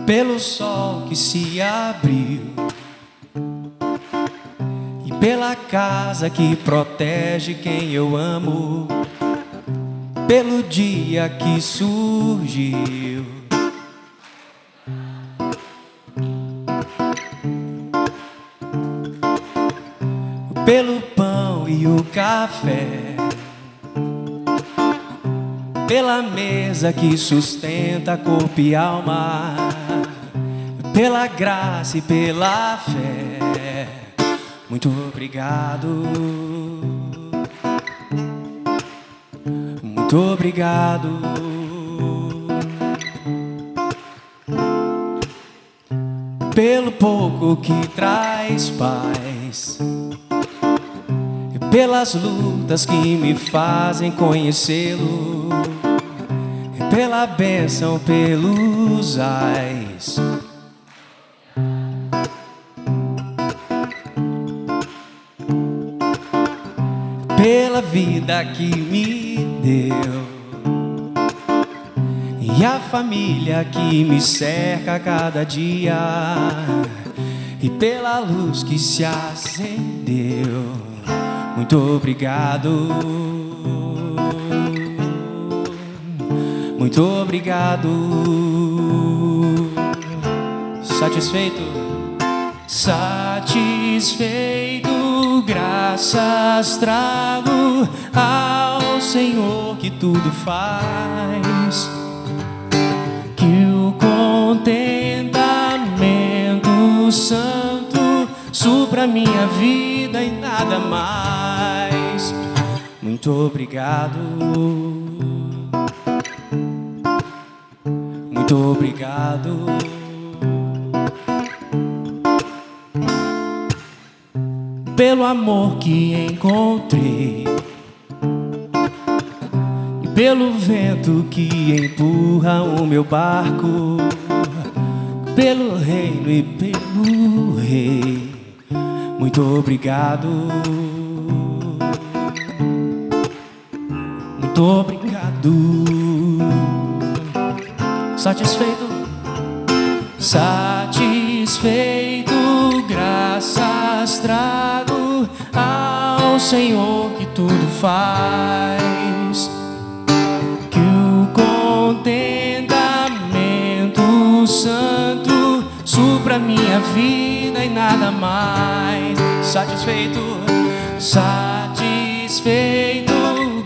pelo sol que se abriu e pela casa que protege quem eu amo, pelo dia que surgiu, pelo pão e o café, pela mesa que sustenta corpo e alma, pela graça e pela fé. Muito obrigado, muito obrigado. Pelo pouco que traz paz, pelas lutas que me fazem conhecê-lo, pela bênção, pelos ais, pela vida que me deu e a família que me cerca a cada dia, e pela luz que se acendeu. Muito obrigado, muito obrigado. Satisfeito? Satisfeito, graças trago ao Senhor que tudo faz, que o contentamento santo supra minha vida e nada mais. Muito obrigado, muito obrigado. Pelo amor que encontrei e pelo vento que empurra o meu barco, pelo reino e pelo rei. Muito obrigado, muito obrigado. Satisfeito? Satisfeito, graças trago ao Senhor que tudo faz, que o contentamento santo supra minha vida e nada mais. Satisfeito? Satisfeito,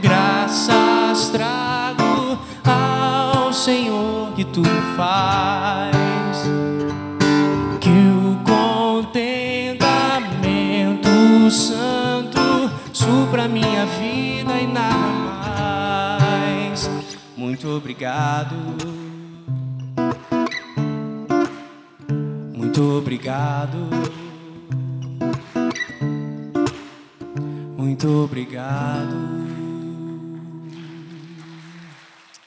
graças trago ao Senhor que tudo faz, que o contentamento santo supra minha vida e nada mais. Muito obrigado, muito obrigado, muito obrigado.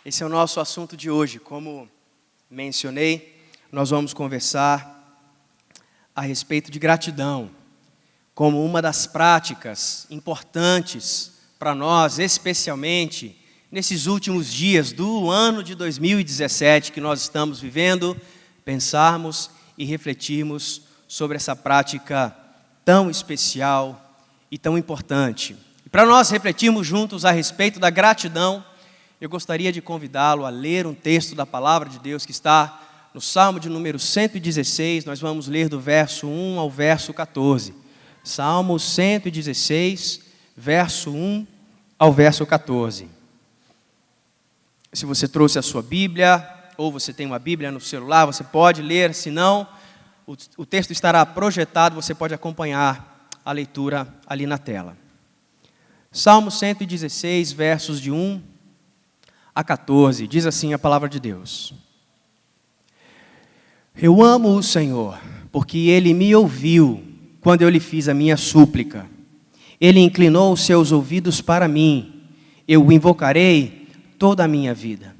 Esse é o nosso assunto de hoje. Como mencionei, nós vamos conversar a respeito de gratidão, como uma das práticas importantes para nós, especialmente nesses últimos dias do ano de 2017 que nós estamos vivendo, pensarmos e refletirmos sobre essa prática tão especial e tão importante. E para nós refletirmos juntos a respeito da gratidão, eu gostaria de convidá-lo a ler um texto da Palavra de Deus que está no Salmo de número 116, nós vamos ler do verso 1 ao verso 14. Salmo 116, verso 1 ao verso 14. Se você trouxe a sua Bíblia, ou você tem uma Bíblia no celular, você pode ler, se não, o texto estará projetado, você pode acompanhar a leitura ali na tela. Salmo 116, versos de 1 a 14, diz assim a palavra de Deus. Eu amo o Senhor, porque Ele me ouviu quando eu lhe fiz a minha súplica. Ele inclinou os seus ouvidos para mim. Eu o invocarei toda a minha vida.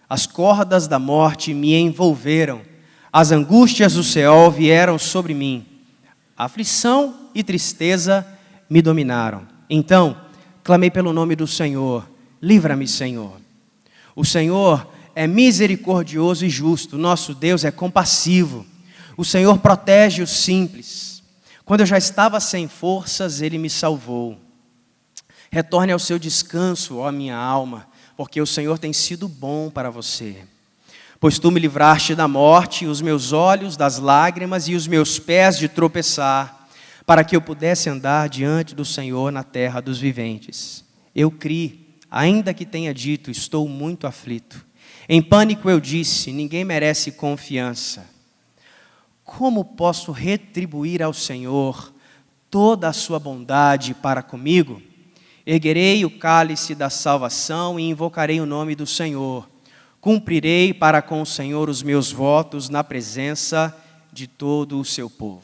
As cordas da morte me envolveram. As angústias do Seol vieram sobre mim. A aflição e tristeza me dominaram. Então, clamei pelo nome do Senhor. Livra-me, Senhor. O Senhor é misericordioso e justo. Nosso Deus é compassivo. O Senhor protege os simples. Quando eu já estava sem forças, Ele me salvou. Retorne ao seu descanso, ó minha alma, porque o Senhor tem sido bom para você. Pois tu me livraste da morte, os meus olhos das lágrimas e os meus pés de tropeçar, para que eu pudesse andar diante do Senhor na terra dos viventes. Eu criei, ainda que tenha dito, estou muito aflito. Em pânico eu disse, ninguém merece confiança. Como posso retribuir ao Senhor toda a sua bondade para comigo? Erguerei o cálice da salvação e invocarei o nome do Senhor. Cumprirei para com o Senhor os meus votos na presença de todo o seu povo.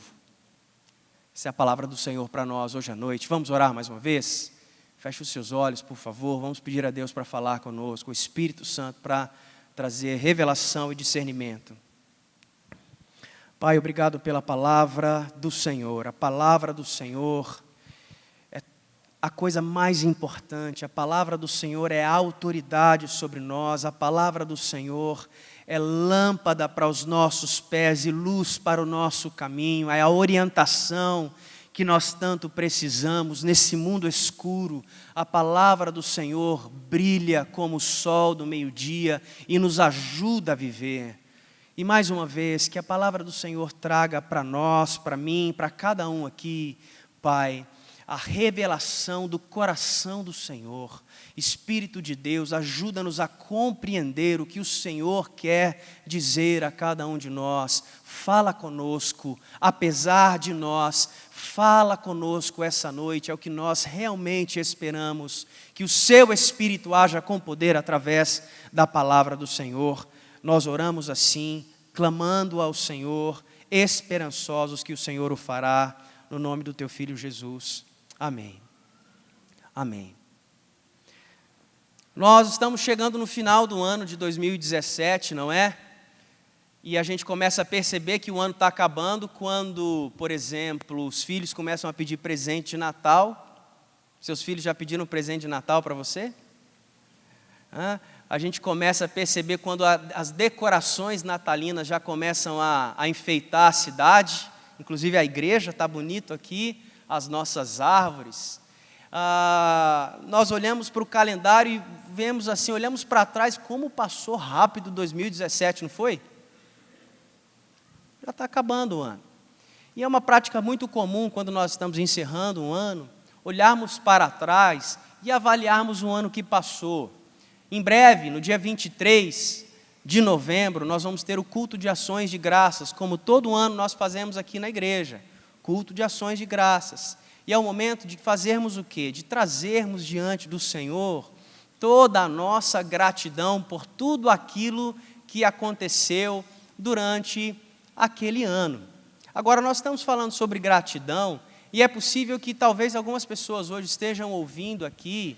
Essa é a palavra do Senhor para nós hoje à noite. Vamos orar mais uma vez? Feche os seus olhos, por favor. Vamos pedir a Deus para falar conosco, o Espírito Santo para trazer revelação e discernimento. Pai, obrigado pela palavra do Senhor. A palavra do Senhor é a coisa mais importante. A palavra do Senhor é a autoridade sobre nós. A palavra do Senhor é lâmpada para os nossos pés e luz para o nosso caminho. É a orientação que nós tanto precisamos nesse mundo escuro. A palavra do Senhor brilha como o sol do meio-dia e nos ajuda a viver. E mais uma vez, que a palavra do Senhor traga para nós, para mim, para cada um aqui, Pai, a revelação do coração do Senhor. Espírito de Deus, ajuda-nos a compreender o que o Senhor quer dizer a cada um de nós. Fala conosco, apesar de nós, fala conosco essa noite, é o que nós realmente esperamos, que o Seu Espírito haja com poder através da palavra do Senhor. Nós oramos assim, clamando ao Senhor, esperançosos que o Senhor o fará, no nome do Teu Filho Jesus. Amém. Amém. Nós estamos chegando no final do ano de 2017, não é? E a gente começa a perceber que o ano está acabando quando, por exemplo, os filhos começam a pedir presente de Natal. Seus filhos já pediram presente de Natal para você? A gente começa a perceber quando as decorações natalinas já começam a enfeitar a cidade, inclusive a igreja está bonito aqui, as nossas árvores. Nós olhamos para o calendário e vemos assim, olhamos para trás, como passou rápido 2017, não foi? Já está acabando o ano. E é uma prática muito comum quando nós estamos encerrando um ano, olharmos para trás e avaliarmos o ano que passou. Em breve, no dia 23 de novembro, nós vamos ter o culto de ações de graças, como todo ano nós fazemos aqui na igreja, culto de ações de graças. E é o momento de fazermos o quê? De trazermos diante do Senhor toda a nossa gratidão por tudo aquilo que aconteceu durante aquele ano. Agora, nós estamos falando sobre gratidão, e é possível que talvez algumas pessoas hoje estejam ouvindo aqui,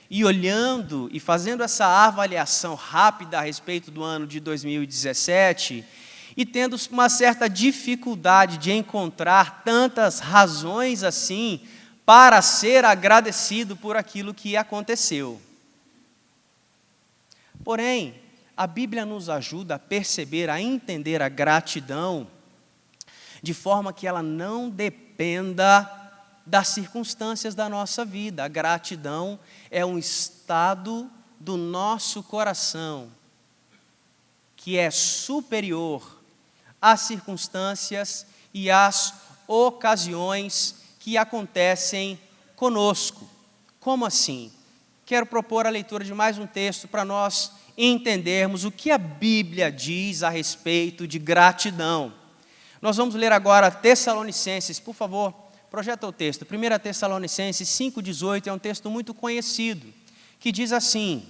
e olhando e fazendo essa avaliação rápida a respeito do ano de 2017 e tendo uma certa dificuldade de encontrar tantas razões assim para ser agradecido por aquilo que aconteceu. Porém, a Bíblia nos ajuda a perceber, a entender a gratidão de forma que ela não dependa das circunstâncias da nossa vida. A gratidão é um estado do nosso coração que é superior às circunstâncias e às ocasiões que acontecem conosco. Como assim? Quero propor a leitura de mais um texto para nós entendermos o que a Bíblia diz a respeito de gratidão. Nós vamos ler agora Tessalonicenses, por favor. Projeta o texto, 1 Tessalonicenses 5,18, é um texto muito conhecido, que diz assim: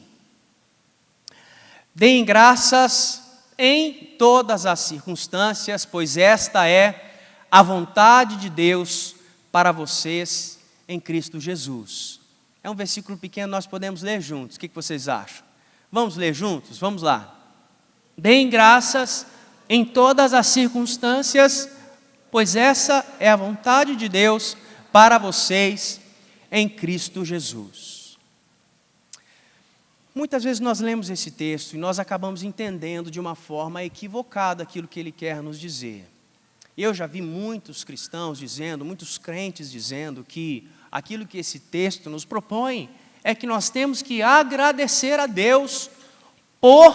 deem graças em todas as circunstâncias, pois esta é a vontade de Deus para vocês em Cristo Jesus. É um versículo pequeno, nós podemos ler juntos, o que vocês acham? Vamos ler juntos? Vamos lá. Deem graças em todas as circunstâncias, pois essa é a vontade de Deus para vocês em Cristo Jesus. Muitas vezes nós lemos esse texto e nós acabamos entendendo de uma forma equivocada aquilo que ele quer nos dizer. Eu já vi muitos cristãos dizendo, muitos crentes dizendo que aquilo que esse texto nos propõe é que nós temos que agradecer a Deus por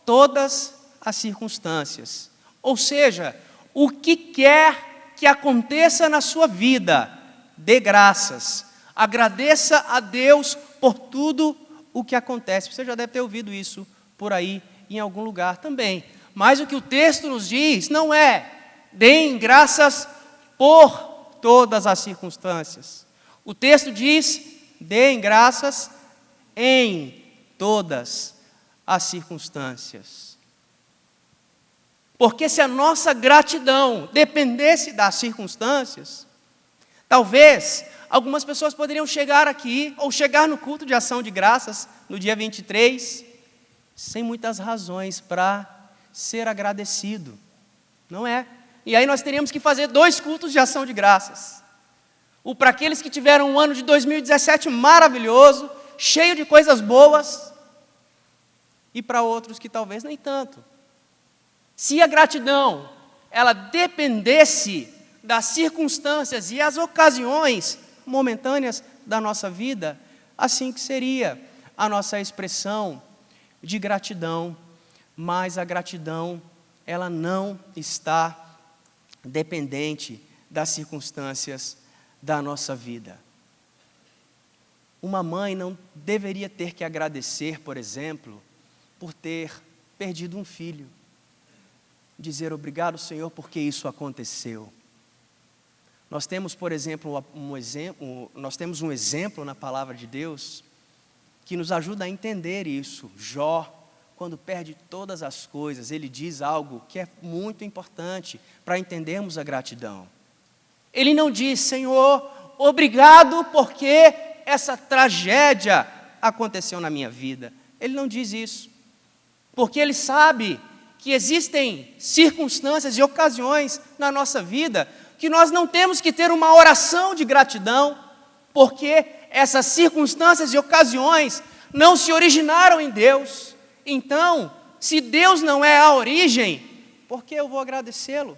todas as circunstâncias. Ou seja, o que quer que aconteça na sua vida, dê graças. Agradeça a Deus por tudo o que acontece. Você já deve ter ouvido isso por aí em algum lugar também. Mas o que o texto nos diz não é deem graças por todas as circunstâncias. O texto diz deem graças em todas as circunstâncias. Porque se a nossa gratidão dependesse das circunstâncias, talvez algumas pessoas poderiam chegar aqui, ou chegar no culto de ação de graças, no dia 23, sem muitas razões para ser agradecido. Não é? E aí nós teríamos que fazer 2 cultos de ação de graças. O para aqueles que tiveram um ano de 2017 maravilhoso, cheio de coisas boas, e para outros que talvez nem tanto. Se a gratidão, ela dependesse das circunstâncias e as ocasiões momentâneas da nossa vida, assim que seria a nossa expressão de gratidão. Mas a gratidão, ela não está dependente das circunstâncias da nossa vida. Uma mãe não deveria ter que agradecer, por exemplo, por ter perdido um filho. Dizer obrigado, Senhor, porque isso aconteceu. Nós temos, por exemplo, nós temos um exemplo na palavra de Deus que nos ajuda a entender isso. Jó, quando perde todas as coisas, ele diz algo que é muito importante para entendermos a gratidão. Ele não diz, Senhor, obrigado porque essa tragédia aconteceu na minha vida. Ele não diz isso, porque ele sabe que existem circunstâncias e ocasiões na nossa vida que nós não temos que ter uma oração de gratidão, porque essas circunstâncias e ocasiões não se originaram em Deus. Então, se Deus não é a origem, por que eu vou agradecê-lo?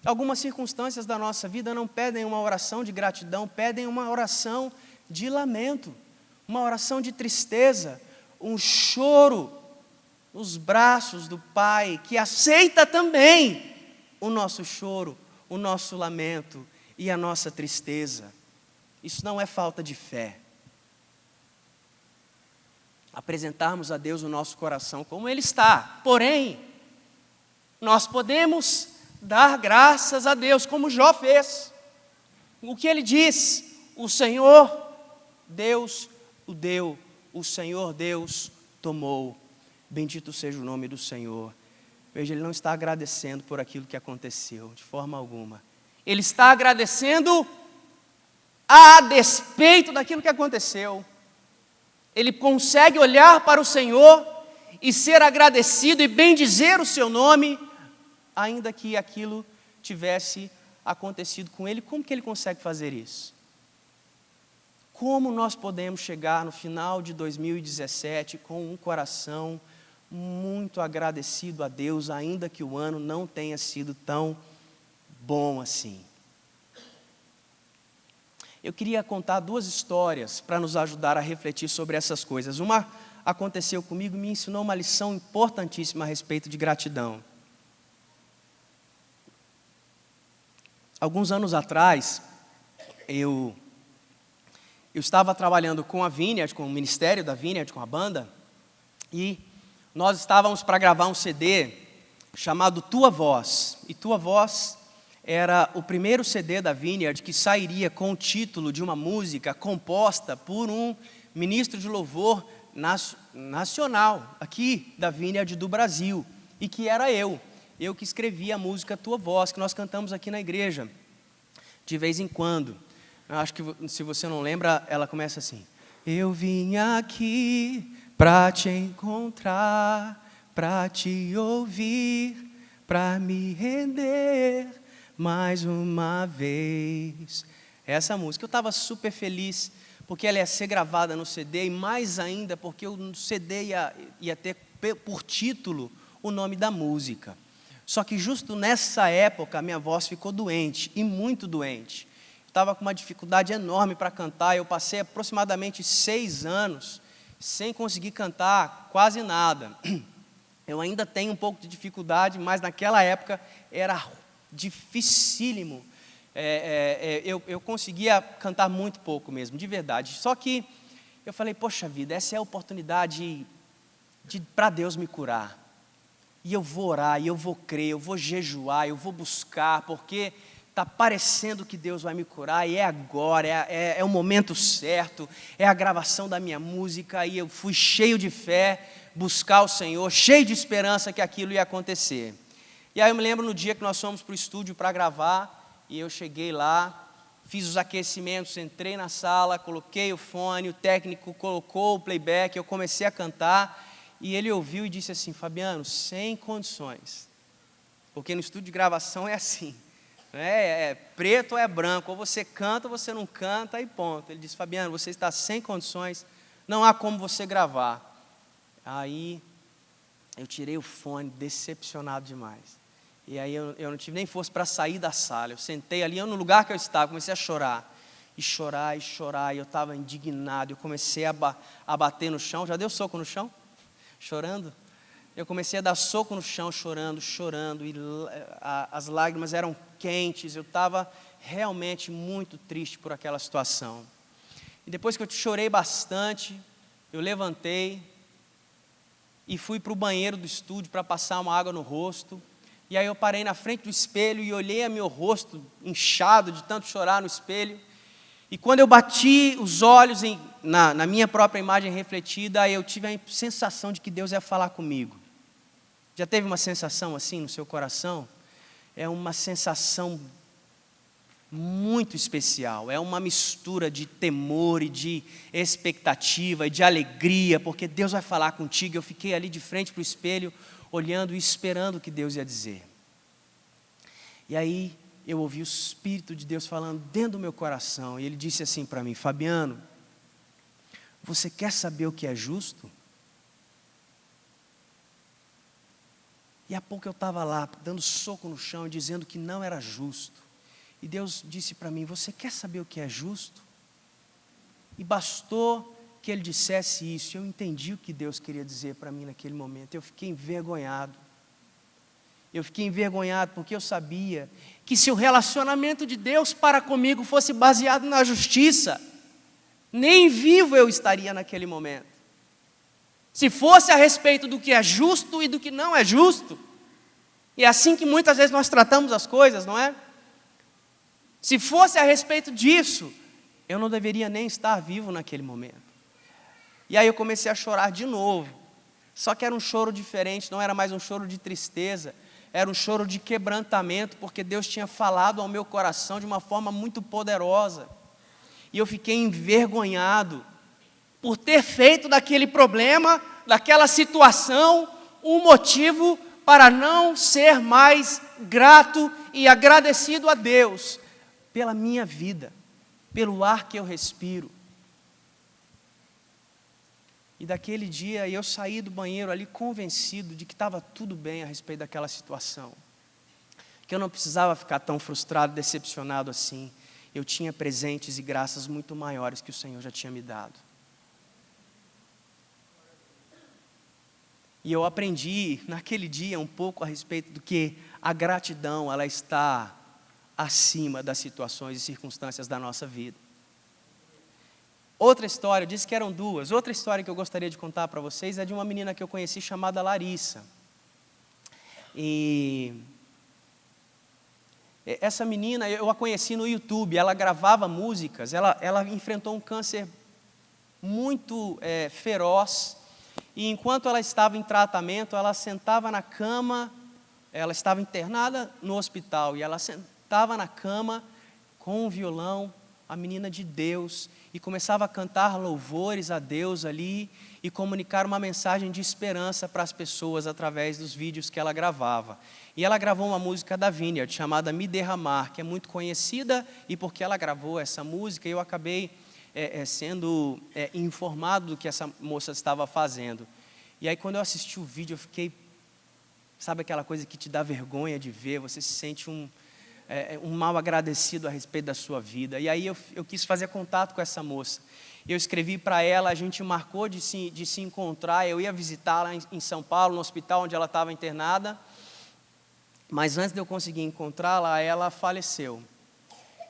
Algumas circunstâncias da nossa vida não pedem uma oração de gratidão, pedem uma oração de lamento, uma oração de tristeza, um choro nos braços do Pai, que aceita também o nosso choro, o nosso lamento e a nossa tristeza. Isso não é falta de fé. Apresentarmos a Deus o nosso coração como Ele está. Porém, nós podemos dar graças a Deus, como Jó fez. O que ele diz? O Senhor Deus o deu, o Senhor Deus tomou. Bendito seja o nome do Senhor. Veja, ele não está agradecendo por aquilo que aconteceu, de forma alguma. Ele está agradecendo a despeito daquilo que aconteceu. Ele consegue olhar para o Senhor e ser agradecido e bendizer o seu nome, ainda que aquilo tivesse acontecido com ele. Como que ele consegue fazer isso? Como nós podemos chegar no final de 2017 com um coração muito agradecido a Deus, ainda que o ano não tenha sido tão bom assim? Eu queria contar 2 histórias para nos ajudar a refletir sobre essas coisas. Uma aconteceu comigo e me ensinou uma lição importantíssima a respeito de gratidão. Alguns anos atrás, eu estava trabalhando com a Vineyard, com o ministério da Vineyard, com a banda, e nós estávamos para gravar um CD chamado Tua Voz. E Tua Voz era o primeiro CD da Vineyard que sairia com o título de uma música composta por um ministro de louvor nacional, aqui da Vineyard do Brasil, e que era eu que escrevi a música Tua Voz, que nós cantamos aqui na igreja, de vez em quando. Eu acho que, se você não lembra, ela começa assim: eu vim aqui para te encontrar, para te ouvir, para me render mais uma vez. Essa música, eu estava super feliz, porque ela ia ser gravada no CD, e mais ainda porque o CD ia ter por título o nome da música. Só que justo nessa época a minha voz ficou doente, e muito doente. Estava com uma dificuldade enorme para cantar. Eu passei aproximadamente 6 anos sem conseguir cantar quase nada. Eu ainda tenho um pouco de dificuldade, mas naquela época era dificílimo. Eu conseguia cantar muito pouco mesmo, de verdade. Só que eu falei, poxa vida, essa é a oportunidade para Deus me curar. E eu vou orar, e eu vou crer, eu vou jejuar, eu vou buscar, porque está parecendo que Deus vai me curar, e é agora, é o momento certo, é a gravação da minha música, e eu fui cheio de fé, buscar o Senhor, cheio de esperança que aquilo ia acontecer. E aí eu me lembro no dia que nós fomos para o estúdio para gravar, e eu cheguei lá, fiz os aquecimentos, entrei na sala, coloquei o fone, o técnico colocou o playback, eu comecei a cantar, e ele ouviu e disse assim, Fabiano, sem condições, porque no estúdio de gravação é assim, é preto ou é branco, ou você canta ou você não canta, e ponto. Ele disse, Fabiano, você está sem condições, não há como você gravar. Aí eu tirei o fone, decepcionado demais. E aí eu não tive nem força para sair da sala. Eu sentei ali no lugar que eu estava, comecei a chorar. E chorar, e eu estava indignado. Eu comecei a bater no chão. Já deu soco no chão? Chorando? Eu comecei a dar soco no chão, chorando. E as lágrimas eram quentes. Eu estava realmente muito triste por aquela situação. E depois que eu chorei bastante, eu levantei e fui para o banheiro do estúdio para passar uma água no rosto. E aí eu parei na frente do espelho e olhei a meu rosto inchado de tanto chorar no espelho. E quando eu bati os olhos na minha própria imagem refletida, eu tive a sensação de que Deus ia falar comigo. Já teve uma sensação assim no seu coração? É uma sensação muito especial, é uma mistura de temor e de expectativa e de alegria, porque Deus vai falar contigo. Eu fiquei ali de frente para o espelho, olhando e esperando o que Deus ia dizer. E aí eu ouvi o Espírito de Deus falando dentro do meu coração, e Ele disse assim para mim, Fabiano, você quer saber o que é justo? E há pouco eu estava lá, dando soco no chão e dizendo que não era justo. E Deus disse para mim, você quer saber o que é justo? E bastou que Ele dissesse isso, eu entendi o que Deus queria dizer para mim naquele momento. Eu fiquei envergonhado. Eu fiquei envergonhado porque eu sabia que se o relacionamento de Deus para comigo fosse baseado na justiça, nem vivo eu estaria naquele momento. Se fosse a respeito do que é justo e do que não é justo, e é assim que muitas vezes nós tratamos as coisas, não é? Se fosse a respeito disso, eu não deveria nem estar vivo naquele momento. E aí eu comecei a chorar de novo, só que era um choro diferente, não era mais um choro de tristeza, era um choro de quebrantamento, porque Deus tinha falado ao meu coração de uma forma muito poderosa, e eu fiquei envergonhado, por ter feito daquele problema, daquela situação, um motivo para não ser mais grato e agradecido a Deus, pela minha vida, pelo ar que eu respiro. E daquele dia eu saí do banheiro ali convencido de que estava tudo bem a respeito daquela situação. Que eu não precisava ficar tão frustrado, decepcionado assim. Eu tinha presentes e graças muito maiores que o Senhor já tinha me dado. E eu aprendi naquele dia um pouco a respeito do que a gratidão, ela está acima das situações e circunstâncias da nossa vida. Outra história, eu disse que eram duas. Outra história que eu gostaria de contar para vocês é de uma menina que eu conheci chamada Larissa. E essa menina, eu a conheci no YouTube, ela gravava músicas, ela enfrentou um câncer muito feroz, e enquanto ela estava em tratamento, ela sentava na cama, ela estava internada no hospital, e ela sentava na cama com um violão, a menina de Deus, e começava a cantar louvores a Deus ali, e comunicar uma mensagem de esperança para as pessoas através dos vídeos que ela gravava. E ela gravou uma música da Vineyard chamada Me Derramar, que é muito conhecida, e porque ela gravou essa música, eu acabei sendo informado do que essa moça estava fazendo. E aí quando eu assisti o vídeo, eu fiquei, sabe aquela coisa que te dá vergonha de ver, você se sente um mal agradecido a respeito da sua vida. E aí eu quis fazer contato com essa moça. Eu escrevi para ela, a gente marcou de se encontrar, eu ia visitá-la em São Paulo, no hospital onde ela estava internada, mas antes de eu conseguir encontrá-la, ela faleceu.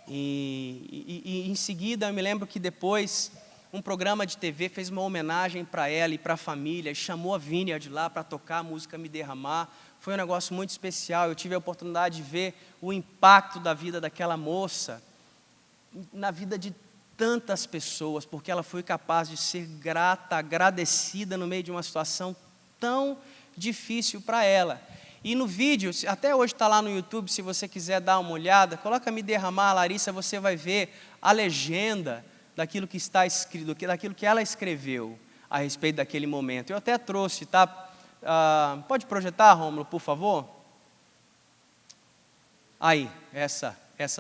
E em seguida, eu me lembro que depois, um programa de TV fez uma homenagem para ela e para a família, e chamou a Vínia de lá para tocar a música Me Derramar. Foi um negócio muito especial, eu tive a oportunidade de ver o impacto da vida daquela moça, na vida de tantas pessoas, porque ela foi capaz de ser grata, agradecida no meio de uma situação tão difícil para ela. E no vídeo, até hoje está lá no YouTube, se você quiser dar uma olhada, coloca Me Derramar, Larissa, você vai ver a legenda daquilo que está escrito, daquilo que ela escreveu a respeito daquele momento. Eu até trouxe, tá? Pode projetar, Rômulo, por favor? Aí, essa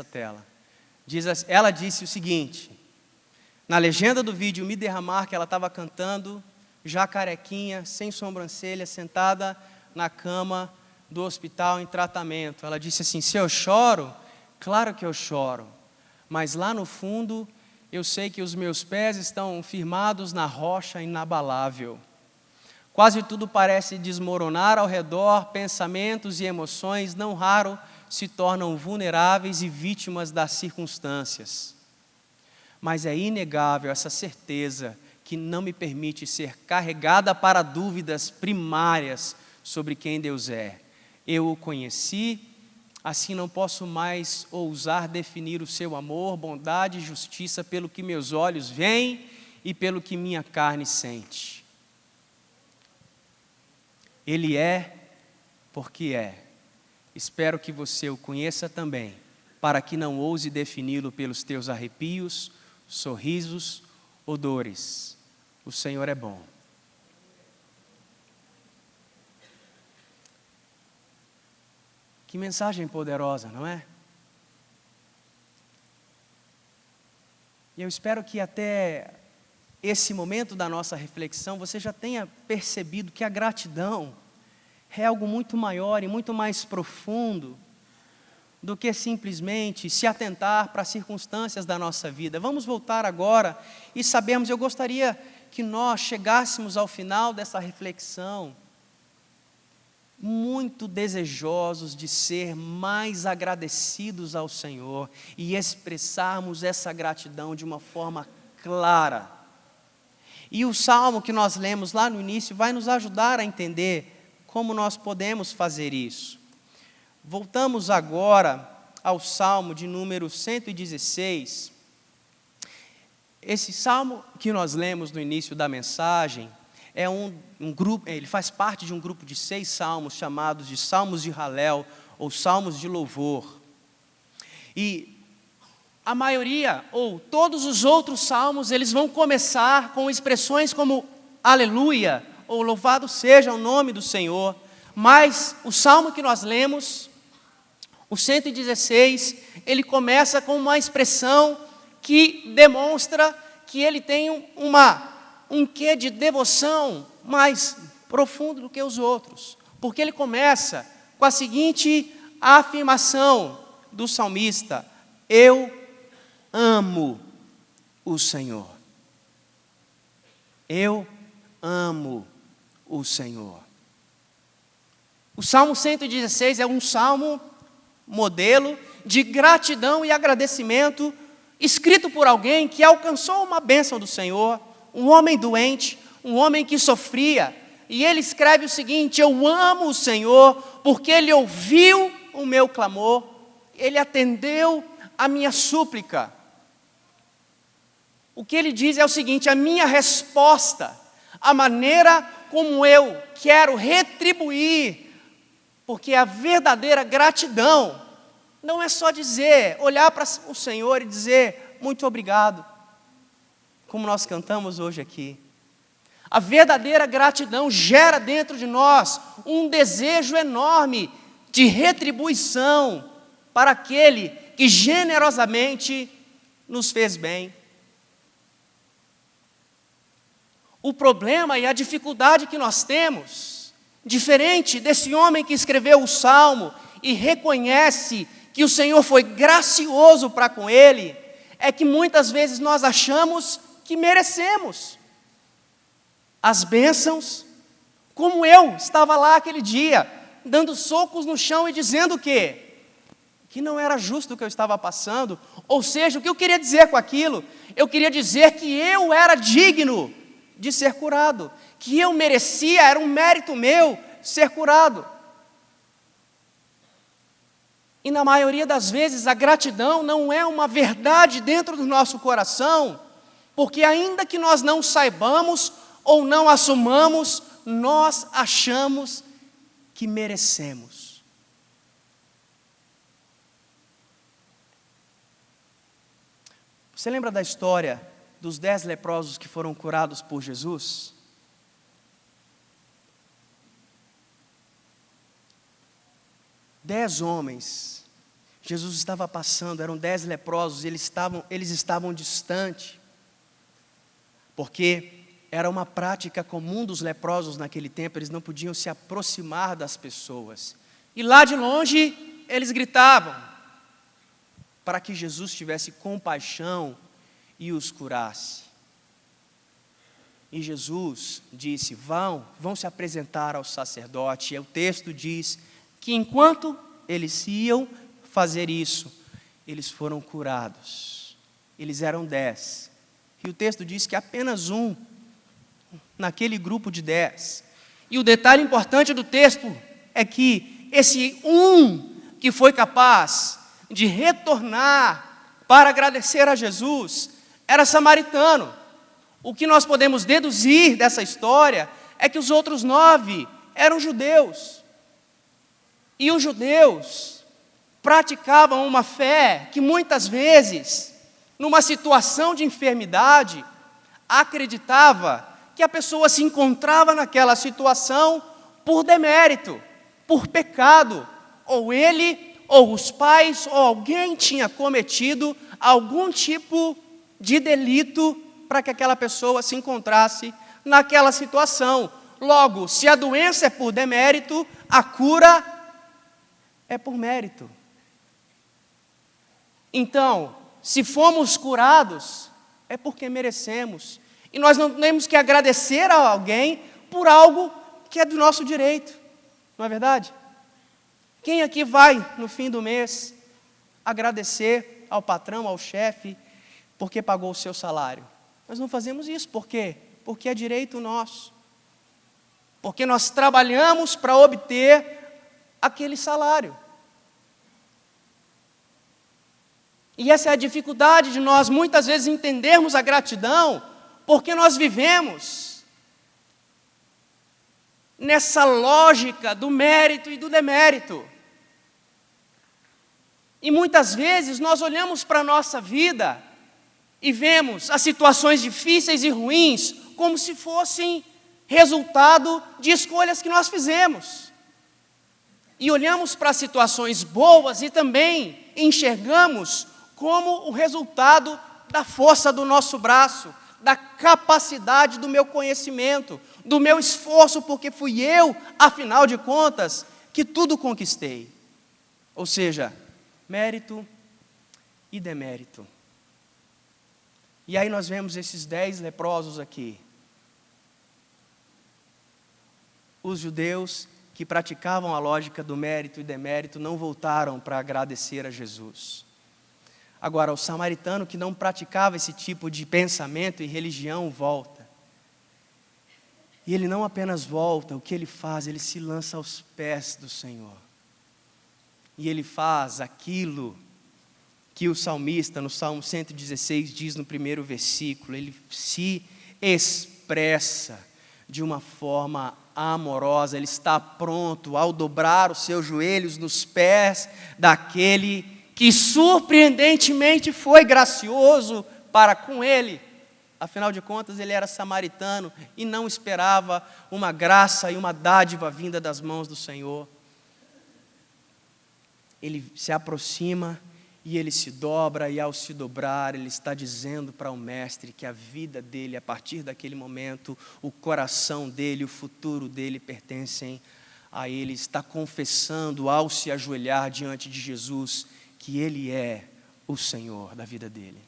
tela. Ela disse o seguinte, na legenda do vídeo Me Derramar, que ela estava cantando, já carequinha, sem sobrancelha, sentada na cama do hospital em tratamento. Ela disse assim, se eu choro, claro que eu choro, mas lá no fundo eu sei que os meus pés estão firmados na rocha inabalável. Quase tudo parece desmoronar ao redor, pensamentos e emoções, não raro, se tornam vulneráveis e vítimas das circunstâncias. Mas é inegável essa certeza que não me permite ser carregada para dúvidas primárias sobre quem Deus é. Eu o conheci, assim não posso mais ousar definir o seu amor, bondade e justiça pelo que meus olhos veem e pelo que minha carne sente. Ele é porque é. Espero que você o conheça também, para que não ouse defini-lo pelos teus arrepios, sorrisos ou dores. O Senhor é bom. Que mensagem poderosa, não é? E eu espero que até esse momento da nossa reflexão, você já tenha percebido que a gratidão é algo muito maior e muito mais profundo do que simplesmente se atentar para as circunstâncias da nossa vida. Vamos voltar agora e sabermos, eu gostaria que nós chegássemos ao final dessa reflexão muito desejosos de ser mais agradecidos ao Senhor e expressarmos essa gratidão de uma forma clara. E o salmo que nós lemos lá no início vai nos ajudar a entender como nós podemos fazer isso. Voltamos agora ao salmo de número 116. Esse salmo que nós lemos no início da mensagem é um grupo, ele faz parte de um grupo de 6 salmos chamados de Salmos de Halel ou Salmos de Louvor. E a maioria, ou todos os outros salmos, eles vão começar com expressões como aleluia, ou louvado seja o nome do Senhor. Mas o salmo que nós lemos, o 116, ele começa com uma expressão que demonstra que ele tem um quê de devoção mais profundo do que os outros. Porque ele começa com a seguinte afirmação do salmista: eu amo o Senhor. Eu amo o Senhor. O Salmo 116 é um salmo modelo de gratidão e agradecimento, escrito por alguém que alcançou uma bênção do Senhor, um homem doente, um homem que sofria, e ele escreve o seguinte: eu amo o Senhor, porque Ele ouviu o meu clamor, Ele atendeu a minha súplica. O que ele diz é o seguinte: a minha resposta, a maneira como eu quero retribuir, porque a verdadeira gratidão não é só dizer, olhar para o Senhor e dizer muito obrigado, como nós cantamos hoje aqui. A verdadeira gratidão gera dentro de nós um desejo enorme de retribuição para aquele que generosamente nos fez bem. O problema e a dificuldade que nós temos, diferente desse homem que escreveu o Salmo e reconhece que o Senhor foi gracioso para com ele, é que muitas vezes nós achamos que merecemos as bênçãos, como eu estava lá aquele dia, dando socos no chão e dizendo o quê? Que não era justo o que eu estava passando. Ou seja, o que eu queria dizer com aquilo? Eu queria dizer que eu era digno de ser curado, que eu merecia, era um mérito meu ser curado. E na maioria das vezes a gratidão não é uma verdade dentro do nosso coração, porque ainda que nós não saibamos ou não assumamos, nós achamos que merecemos. Você lembra da história dos 10 leprosos que foram curados por Jesus? Dez homens, Jesus estava passando, eram 10 leprosos, eles estavam distantes, porque era uma prática comum dos leprosos naquele tempo, eles não podiam se aproximar das pessoas, e lá de longe eles gritavam, para que Jesus tivesse compaixão e os curasse. E Jesus disse, vão se apresentar ao sacerdote, e o texto diz que enquanto eles iam fazer isso, eles foram curados. Eles eram 10. E o texto diz que apenas um, naquele grupo de 10. E o detalhe importante do texto é que esse um que foi capaz de retornar para agradecer a Jesus, era samaritano. O que nós podemos deduzir dessa história é que os outros 9 eram judeus. E os judeus praticavam uma fé que muitas vezes, numa situação de enfermidade, acreditava que a pessoa se encontrava naquela situação por demérito, por pecado, ou ele, ou os pais, ou alguém tinha cometido algum tipo de delito para que aquela pessoa se encontrasse naquela situação. Logo, se a doença é por demérito, a cura é por mérito. Então, se fomos curados, é porque merecemos. E nós não temos que agradecer a alguém por algo que é do nosso direito. Não é verdade? Quem aqui vai, no fim do mês, agradecer ao patrão, ao chefe, porque pagou o seu salário? Nós não fazemos isso. Por quê? Porque é direito nosso. Porque nós trabalhamos para obter aquele salário. E essa é a dificuldade de nós muitas vezes entendermos a gratidão, porque nós vivemos nessa lógica do mérito e do demérito. E muitas vezes nós olhamos para a nossa vida e vemos as situações difíceis e ruins como se fossem resultado de escolhas que nós fizemos. E olhamos para as situações boas e também enxergamos como o resultado da força do nosso braço, da capacidade do meu conhecimento, do meu esforço, porque fui eu, afinal de contas, que tudo conquistei. Ou seja, mérito e demérito. E aí nós vemos esses 10 leprosos aqui. Os judeus que praticavam a lógica do mérito e demérito não voltaram para agradecer a Jesus. Agora, o samaritano que não praticava esse tipo de pensamento e religião volta. E ele não apenas volta, o que ele faz? Ele se lança aos pés do Senhor. E ele faz aquilo que o salmista, no Salmo 116, diz no primeiro versículo. Ele se expressa de uma forma amorosa. Ele está pronto ao dobrar os seus joelhos nos pés daquele que surpreendentemente foi gracioso para com ele. Afinal de contas, ele era samaritano e não esperava uma graça e uma dádiva vinda das mãos do Senhor. Ele se aproxima E ele se dobra, e ao se dobrar, ele está dizendo para o mestre que a vida dele, a partir daquele momento, o coração dele, o futuro dele pertencem a ele. Está confessando ao se ajoelhar diante de Jesus que ele é o Senhor da vida dele.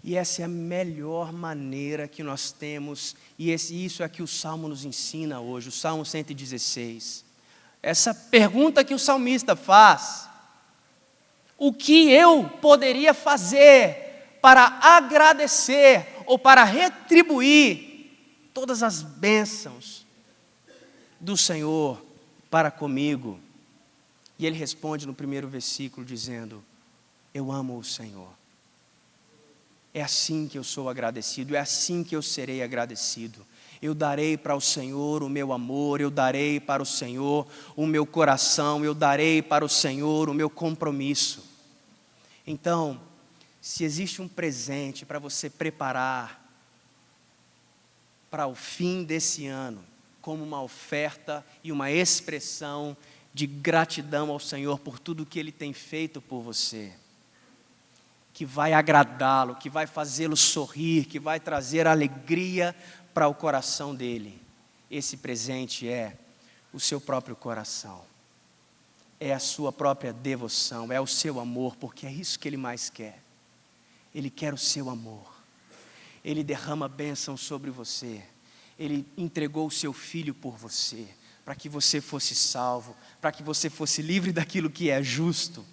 E essa é a melhor maneira que nós temos, e isso é que o Salmo nos ensina hoje, o Salmo 116. Essa pergunta que o salmista faz: o que eu poderia fazer para agradecer ou para retribuir todas as bênçãos do Senhor para comigo? E ele responde no primeiro versículo dizendo: eu amo o Senhor. É assim que eu sou agradecido, é assim que eu serei agradecido. Eu darei para o Senhor o meu amor, eu darei para o Senhor o meu coração, eu darei para o Senhor o meu compromisso. Então, se existe um presente para você preparar para o fim desse ano, como uma oferta e uma expressão de gratidão ao Senhor por tudo que Ele tem feito por você, que vai agradá-lo, que vai fazê-lo sorrir, que vai trazer alegria para o coração dele, esse presente é o seu próprio coração, é a sua própria devoção, é o seu amor, porque é isso que Ele mais quer. Ele quer o seu amor. Ele derrama bênção sobre você. Ele entregou o seu Filho por você, para que você fosse salvo, para que você fosse livre daquilo que é justo,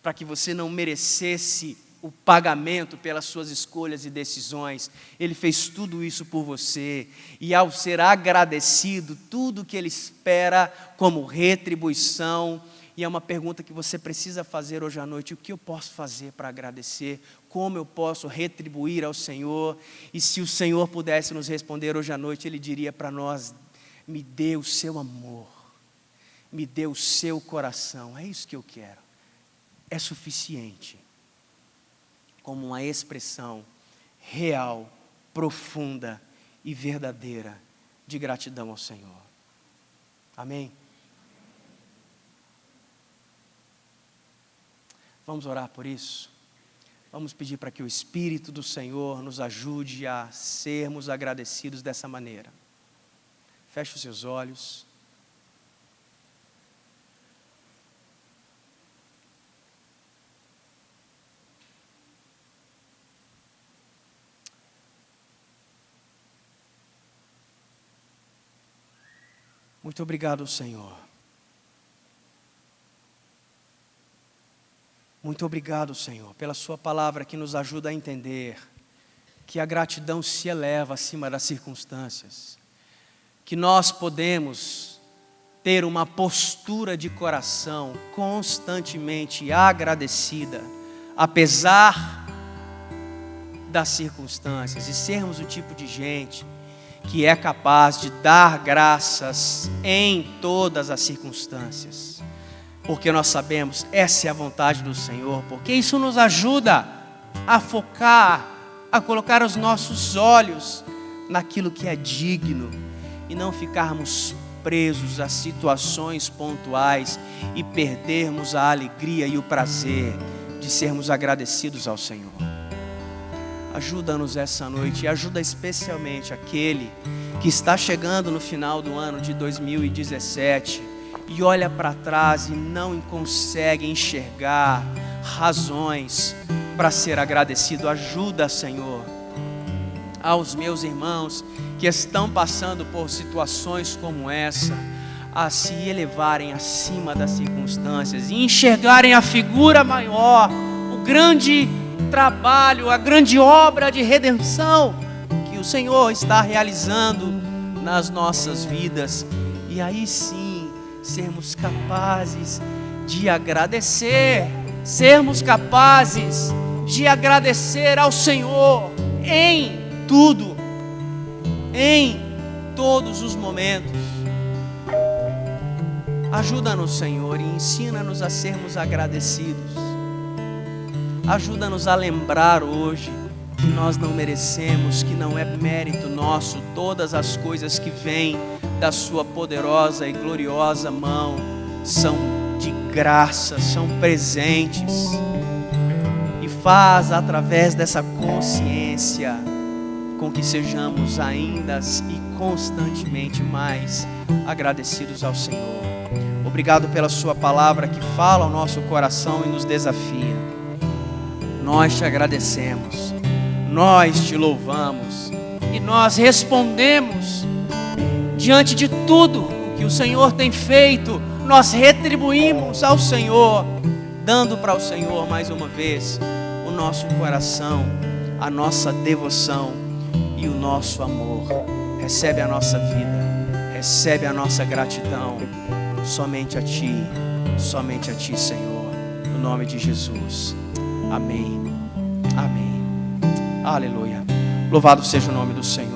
para que você não merecesse o pagamento pelas suas escolhas e decisões. Ele fez tudo isso por você, e ao ser agradecido, tudo que Ele espera como retribuição. E é uma pergunta que você precisa fazer hoje à noite: o que eu posso fazer para agradecer? Como eu posso retribuir ao Senhor? E se o Senhor pudesse nos responder hoje à noite, Ele diria para nós: me dê o seu amor, me dê o seu coração, é isso que eu quero. É suficiente como uma expressão real, profunda e verdadeira de gratidão ao Senhor. Amém? Vamos orar por isso? Vamos pedir para que o Espírito do Senhor nos ajude a sermos agradecidos dessa maneira. Feche os seus olhos. Muito obrigado, Senhor. Muito obrigado, Senhor, pela sua palavra que nos ajuda a entender que a gratidão se eleva acima das circunstâncias, que nós podemos ter uma postura de coração constantemente agradecida, apesar das circunstâncias, e sermos o tipo de gente que é capaz de dar graças em todas as circunstâncias. Porque nós sabemos, essa é a vontade do Senhor, porque isso nos ajuda a focar, a colocar os nossos olhos naquilo que é digno e não ficarmos presos a situações pontuais e perdermos a alegria e o prazer de sermos agradecidos ao Senhor. Ajuda-nos essa noite e ajuda especialmente aquele que está chegando no final do ano de 2017 e olha para trás e não consegue enxergar razões para ser agradecido. Ajuda, Senhor, aos meus irmãos que estão passando por situações como essa, a se elevarem acima das circunstâncias e enxergarem a figura maior, o grande trabalho, a grande obra de redenção que o Senhor está realizando nas nossas vidas. E aí sim, sermos capazes de agradecer, sermos capazes de agradecer ao Senhor em tudo, em todos os momentos. Ajuda-nos, Senhor, e ensina-nos a sermos agradecidos. Ajuda-nos a lembrar hoje que nós não merecemos, que não é mérito nosso, todas as coisas que vêm da sua poderosa e gloriosa mão são de graças, são presentes. E faz através dessa consciência com que sejamos ainda e constantemente mais agradecidos ao Senhor. Obrigado pela sua palavra que fala ao nosso coração e nos desafia. Nós te agradecemos, nós te louvamos e nós respondemos diante de tudo que o Senhor tem feito. Nós retribuímos ao Senhor, dando para o Senhor mais uma vez o nosso coração, a nossa devoção e o nosso amor. Recebe a nossa vida, recebe a nossa gratidão. Somente a Ti, Senhor, no nome de Jesus. Amém, amém, aleluia. Louvado seja o nome do Senhor.